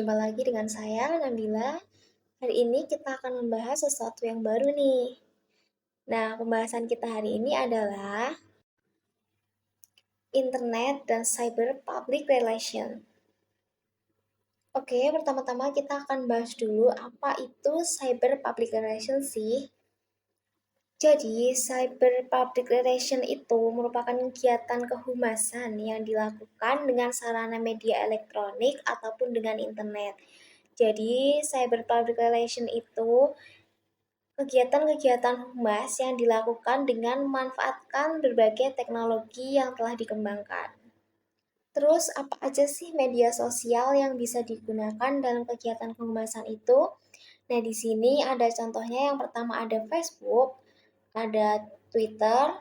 berjumpa lagi dengan saya, Nabila. Hari ini kita akan membahas sesuatu yang baru nih. Nah, pembahasan kita hari ini adalah Internet dan Cyber Public Relation. Oke, pertama-tama kita akan bahas dulu apa itu Cyber Public Relation sih. Jadi, Cyber Public Relation itu merupakan kegiatan kehumasan yang dilakukan dengan sarana media elektronik ataupun dengan internet. Jadi, Cyber Public Relation itu kegiatan-kegiatan humas yang dilakukan dengan memanfaatkan berbagai teknologi yang telah dikembangkan. Terus, apa aja sih media sosial yang bisa digunakan dalam kegiatan kehumasan itu? Nah, di sini ada contohnya. Yang pertama ada Facebook, ada Twitter,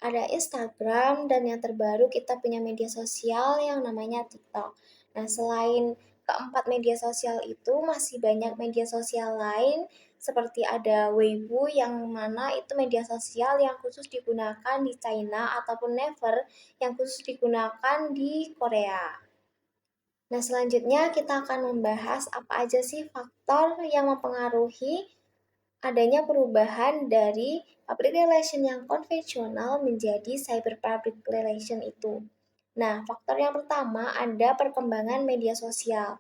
ada Instagram, dan yang terbaru kita punya media sosial yang namanya TikTok. Nah, selain keempat media sosial itu, masih banyak media sosial lain, seperti ada Weibo yang mana itu media sosial yang khusus digunakan di China, ataupun Never yang khusus digunakan di Korea. Nah, selanjutnya kita akan membahas apa aja sih faktor yang mempengaruhi adanya perubahan dari public relation yang konvensional menjadi cyber public relation itu. Nah, faktor yang pertama ada perkembangan media sosial.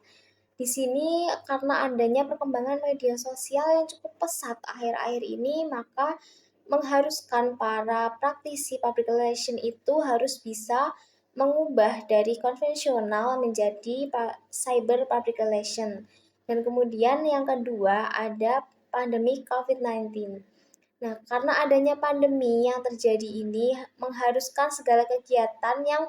Di sini karena adanya perkembangan media sosial yang cukup pesat akhir-akhir ini, maka mengharuskan para praktisi public relation itu harus bisa mengubah dari konvensional menjadi cyber public relation. Dan kemudian yang kedua ada pandemi COVID-19. Nah, karena adanya pandemi yang terjadi ini mengharuskan segala kegiatan yang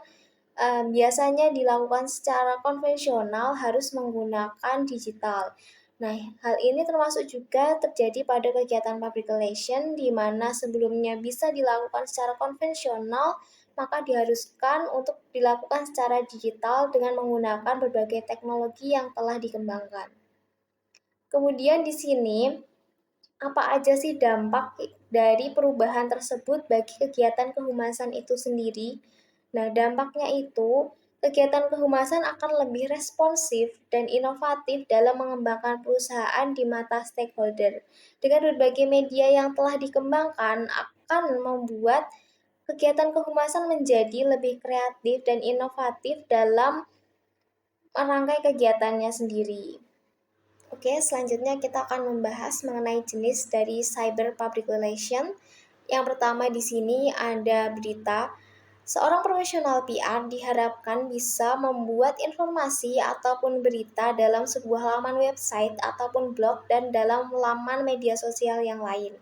biasanya dilakukan secara konvensional harus menggunakan digital. Nah, hal ini termasuk juga terjadi pada kegiatan public relation di mana sebelumnya bisa dilakukan secara konvensional, maka diharuskan untuk dilakukan secara digital dengan menggunakan berbagai teknologi yang telah dikembangkan. Kemudian di sini, apa aja sih dampak dari perubahan tersebut bagi kegiatan kehumasan itu sendiri? Nah, dampaknya itu, kegiatan kehumasan akan lebih responsif dan inovatif dalam mengembangkan perusahaan di mata stakeholder. Dengan berbagai media yang telah dikembangkan akan membuat kegiatan kehumasan menjadi lebih kreatif dan inovatif dalam merangkai kegiatannya sendiri. Oke, selanjutnya kita akan membahas mengenai jenis dari cyber public relation. Yang pertama di sini ada berita. Seorang profesional PR diharapkan bisa membuat informasi ataupun berita dalam sebuah laman website ataupun blog dan dalam laman media sosial yang lain.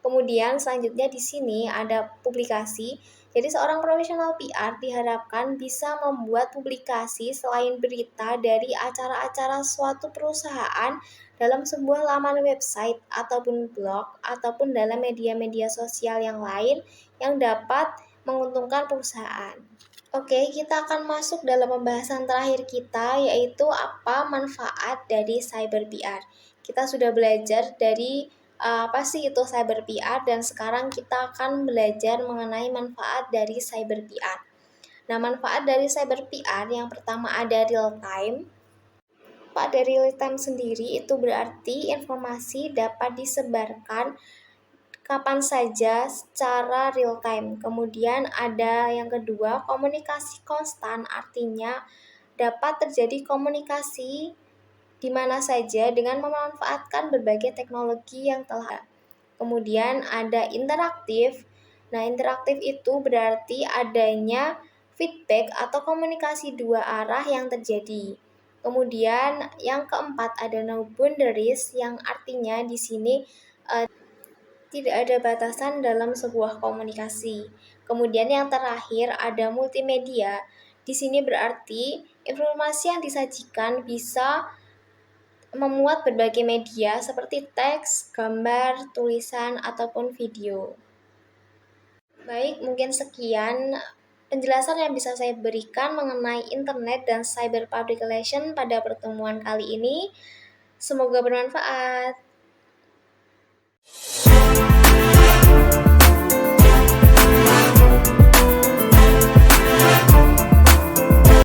Kemudian selanjutnya di sini ada publikasi. Jadi seorang profesional PR diharapkan bisa membuat publikasi selain berita dari acara-acara suatu perusahaan dalam sebuah laman website ataupun blog ataupun dalam media-media sosial yang lain yang dapat menguntungkan perusahaan. Oke, kita akan masuk dalam pembahasan terakhir kita, yaitu apa manfaat dari cyber PR. Kita sudah belajar dari apa sih itu cyber PR, dan sekarang kita akan belajar mengenai manfaat dari cyber PR. Nah, manfaat dari cyber PR yang pertama ada real time. Pada real time sendiri itu berarti informasi dapat disebarkan kapan saja secara real time. Kemudian ada yang kedua, komunikasi konstan, artinya dapat terjadi komunikasi di mana saja dengan memanfaatkan berbagai teknologi yang telah ada. Kemudian ada interaktif. Nah, interaktif itu berarti adanya feedback atau komunikasi dua arah yang terjadi. Kemudian yang keempat ada no boundaries, yang artinya di sini tidak ada batasan dalam sebuah komunikasi. Kemudian yang terakhir ada multimedia. Di sini berarti informasi yang disajikan bisa memuat berbagai media seperti teks, gambar, tulisan, ataupun video. Baik, mungkin sekian penjelasan yang bisa saya berikan mengenai internet dan cyber public relation pada pertemuan kali ini. Semoga bermanfaat.